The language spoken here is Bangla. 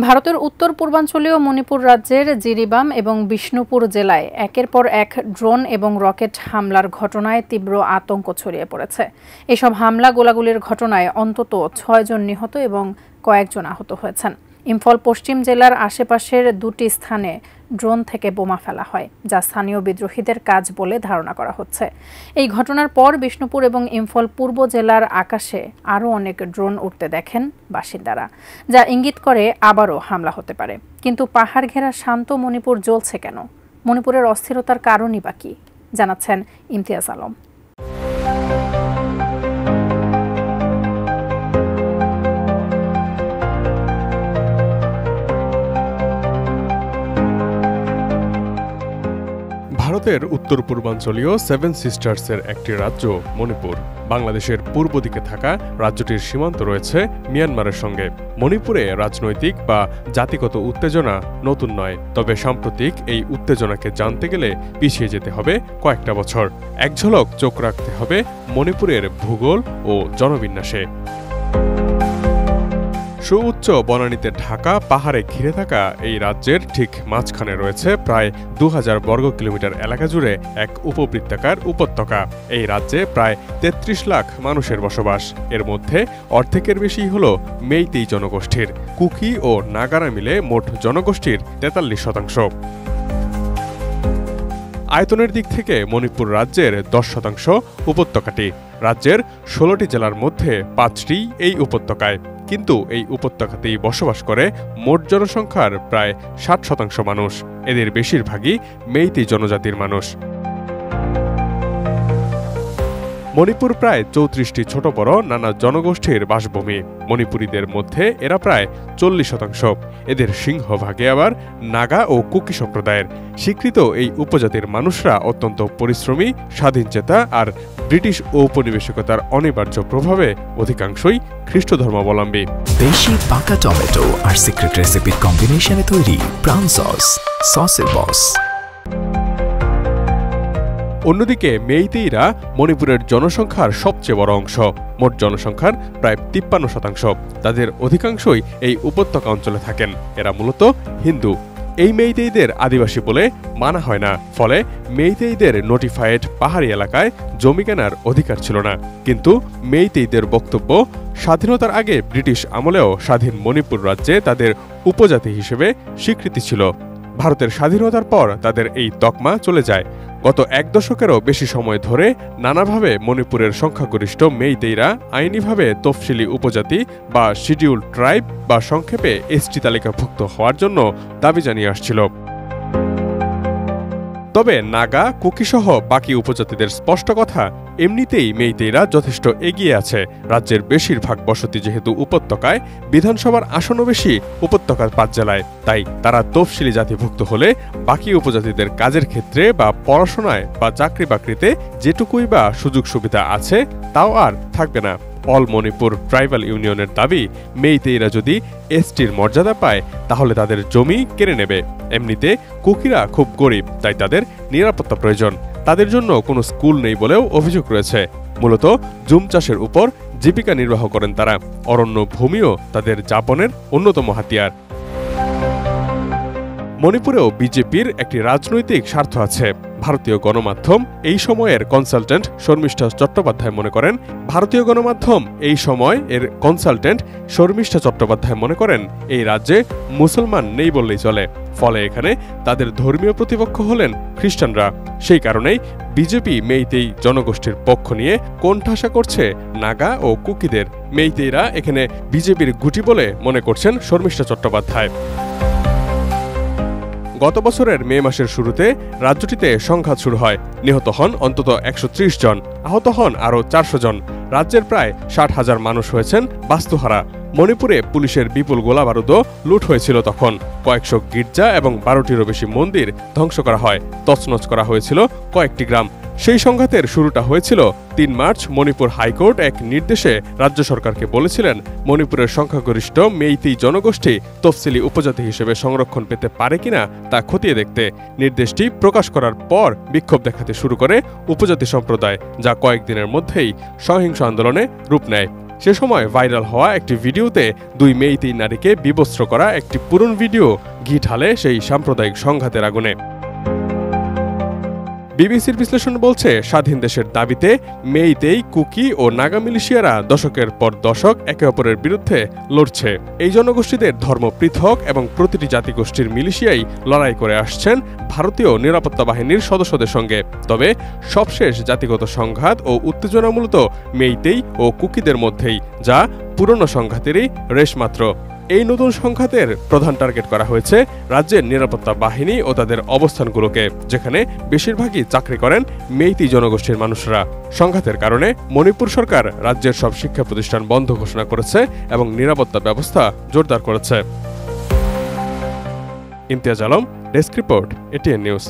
ভারতের উত্তর পূর্বাঞ্চলীয় মণিপুর রাজ্যের জিরিবাম এবং বিষ্ণুপুর জেলায় একের পর এক ড্রোন এবং রকেট হামলার ঘটনায় তীব্র আতঙ্ক ছড়িয়ে পড়েছে। এসব হামলা গোলাগুলির ঘটনায় অন্তত ৬ জন নিহত এবং কয়েকজন আহত হয়েছেন। ইম্ফল পশ্চিম জেলার আশেপাশের দুটি স্থানে ড্রোন থেকে বোমা ফেলা হয়, যা স্থানীয় বিদ্রোহীদের কাজ বলে ধারণা করা হচ্ছে। এই ঘটনার পর বিষ্ণুপুর এবং ইম্ফল পূর্ব জেলার আকাশে আরও অনেক ড্রোন উঠতে দেখেন বাসিন্দারা, যা ইঙ্গিত করে আবারও হামলা হতে পারে। কিন্তু পাহাড় ঘেরা শান্ত মণিপুর জ্বলছে কেন? মণিপুরের অস্থিরতার কারণই বা কি, জানাচ্ছেন ইমতিয়াজ আলম। ভারতের উত্তর পূর্বাঞ্চলীয় সেভেন সিস্টার্সের একটি রাজ্য মণিপুর। বাংলাদেশের পূর্ব দিকে থাকা রাজ্যটির সীমান্ত রয়েছে মিয়ানমারের সঙ্গে। মণিপুরে রাজনৈতিক বা জাতিগত উত্তেজনা নতুন নয়, তবে সাম্প্রতিক এই উত্তেজনাকে জানতে গেলে পিছিয়ে যেতে হবে কয়েকটা বছর। এক ঝলক চোখ রাখতে হবে মণিপুরের ভূগোল ও জনবিন্যাসে। সুউচ্চ বনানীতে ঢাকা পাহাড়ে ঘিরে থাকা এই রাজ্যের ঠিক মাঝখানে রয়েছে প্রায় ২০০০ বর্গ কিলোমিটার এলাকা জুড়ে এক উপবৃত্তাকার উপত্যকা। এই রাজ্যে প্রায় ৩৩ লাখ মানুষের বসবাস। এর মধ্যে অর্ধেকের বেশি হল মেইতেই জনগোষ্ঠীর। কুকি ও নাগারা মিলে মোট জনগোষ্ঠীর ৪৩%। আয়তনের দিক থেকে মণিপুর রাজ্যের ১০% উপত্যকাটি। রাজ্যের ১৬টি জেলার মধ্যে ৫টি এই উপত্যকায়, কিন্তু এই উপত্যকাতেই বসবাস করে মোট জনসংখ্যার প্রায় ৬০% মানুষ। এদের বেশিরভাগই মেইতেই জনজাতির মানুষ। মণিপুর প্রায় ৩৪টি ছোট বড় নানা জনগোষ্ঠীর বাসভূমি। মণিপুরীদের মধ্যে এরা প্রায় ৪০%। এদের সিংহভাগে আবার নাগা ও কুকি সম্প্রদায়ের। স্বীকৃত এই উপজাতির মানুষরা অত্যন্ত পরিশ্রমী, স্বাধীনচেতা আর ব্রিটিশ ঔপনিবেশিকতার অনিবার্য প্রভাবে অধিকাংশই খ্রিস্ট ধর্মাবলম্বী। দেশি পাকা টমেটো আর সিক্রেট রেসিপির কম্বিনেশনে তৈরি প্রাণ সস, সসের বস। অন্যদিকে মেইতেইরা মণিপুরের জনসংখ্যার সবচেয়ে বড় অংশ। মোট জনসংখ্যার প্রায় ৫৩%। তাদের অধিকাংশই এই উপত্যকা অঞ্চলে থাকেন। এরা মূলত হিন্দু। এই মেইতেইদের আদিবাসী বলে মানা হয় না, ফলে মেইতেইদের নোটিফাইড পাহাড়ি এলাকায় জমি কেনার অধিকার ছিল না। কিন্তু মেইতেইদের বক্তব্য, স্বাধীনতার আগে ব্রিটিশ আমলেও স্বাধীন মণিপুর রাজ্যে তাদের উপজাতি হিসেবে স্বীকৃতি ছিল। ভারতের স্বাধীনতার পর তাদের এই তকমা চলে যায়। গত ১ দশকেরও বেশি সময় ধরে নানাভাবে মণিপুরের সংখ্যাগরিষ্ঠ মেইতেইরা আইনিভাবে তফসিলি উপজাতি বা শিডিউল ট্রাইব বা সংক্ষেপে এসটি তালিকাভুক্ত হওয়ার জন্য দাবি জানিয়ে আসছিল। তবে নাগা, কুকিসহ বাকি উপজাতিদের স্পষ্ট কথা, এমনিতেই মেইতেইরা যথেষ্ট এগিয়ে আছে। রাজ্যের বেশিরভাগ বসতি যেহেতু উপত্যকায়, বিধানসভার আসনও বেশি উপত্যকার ৫ জেলায়, তাই তারা তফসিলি জাতিভুক্ত হলে বাকি উপজাতিদের কাজের ক্ষেত্রে বা পড়াশোনায় বা চাকরি বাকরিতে যেটুকুই বা সুযোগ সুবিধা আছে তাও আর থাকবে না। অল মণিপুর ট্রাইবাল ইউনিয়নের দাবি, মেইতেইরা যদি এসটির মর্যাদা পায় তাহলে তাদের জমি কেড়ে নেবে। এমনিতে কুকিরা খুব গরিব, তাই তাদের নিরাপত্তা প্রয়োজন। তাদের জন্য কোনো স্কুল নেই বলেও অভিযোগ রয়েছে। মূলত জুম চাষের উপর জীবিকা নির্বাহ করেন তারা। অরণ্য ভূমিও তাদের যাপনের অন্যতম হাতিয়ার। মণিপুরেও বিজেপির একটি রাজনৈতিক স্বার্থ আছে। ভারতীয় গণমাধ্যম এই সময়ের কনসালটেন্ট শর্মিষ্ঠা চট্টোপাধ্যায় মনে করেন, এই রাজ্যে মুসলমান নেই বললেই চলে। ফলে এখানে তাদের ধর্মীয় প্রতিপক্ষ হলেন খ্রিস্টানরা। সেই কারণেই বিজেপি মেইতেই জনগোষ্ঠীর পক্ষ নিয়ে কোণঠাসা করছে নাগা ও কুকিদের। মেইতেইরা এখানে বিজেপির গুটি বলে মনে করছেন শর্মিষ্ঠা চট্টোপাধ্যায়। গত বছরের মে মাসের শুরুতে রাজ্যটিতে সংঘাত শুরু হয়। নিহত হন অন্তত ১৩০ জন, আহত হন আরও ৪০০ জন। রাজ্যের প্রায় ৬০,০০০ মানুষ হয়েছেন বাস্তুহারা। মণিপুরে পুলিশের বিপুল গোলাবারুদও লুট হয়েছিল তখন। কয়েকশো গির্জা এবং ১২টিরও বেশি মন্দির ধ্বংস করা হয়। তছনছ করা হয়েছিল কয়েকটি গ্রাম। সেই সংঘাতের শুরুটা হয়েছিল ৩ মার্চ। মণিপুর হাইকোর্ট এক নির্দেশে রাজ্য সরকারকে বলেছিলেন, মণিপুরের সংখ্যাগরিষ্ঠ মেইতেই জনগোষ্ঠী তফসিলি উপজাতি হিসেবে সংরক্ষণ পেতে পারে কিনা তা খতিয়ে দেখতে। নির্দেশটি প্রকাশ করার পর বিক্ষোভ দেখাতে শুরু করে উপজাতি সম্প্রদায়, যা কয়েকদিনের মধ্যেই সহিংস আন্দোলনে রূপ নেয়। সে সময় ভাইরাল হওয়া একটি ভিডিওতে 2 মেইতেই নারীকে বিবস্ত্র করা একটি পুরনো ভিডিও ঘি ঢালে সেই সাম্প্রদায়িক সংঘাতের আগুনে। বিবিসির বিশ্লেষণ বলছে, স্বাধীন দেশের দাবিতে মেইতেই, কুকি ও নাগা মিলিশিয়ারা দশকের পর দশক একে অপরের বিরুদ্ধে লড়ছে। এই জনগোষ্ঠীদের ধর্ম পৃথক এবং প্রতিটি জাতিগোষ্ঠীর মিলিশিয়াই লড়াই করে আসছেন ভারতীয় নিরাপত্তা বাহিনীর সদস্যদের সঙ্গে। তবে সবশেষ জাতিগত সংঘাত ও উত্তেজনা মূলত মেইতেই ও কুকিদের মধ্যেই, যা পুরনো সংঘাতেরই রেশ মাত্র। এই নতুন সংঘাতের প্রধান টার্গেট করা হয়েছে রাজ্যের নিরাপত্তা বাহিনী ও তাদের অবস্থানগুলোকে, যেখানে বেশিরভাগই চাকরি করেন মেইতেই জনগোষ্ঠীর মানুষরা। সংঘাতের কারণে মণিপুর সরকার রাজ্যের সব শিক্ষা প্রতিষ্ঠান বন্ধ ঘোষণা করেছে এবং নিরাপত্তা ব্যবস্থা জোরদার করেছে। Imtiaz Alam, desk report, ATN news.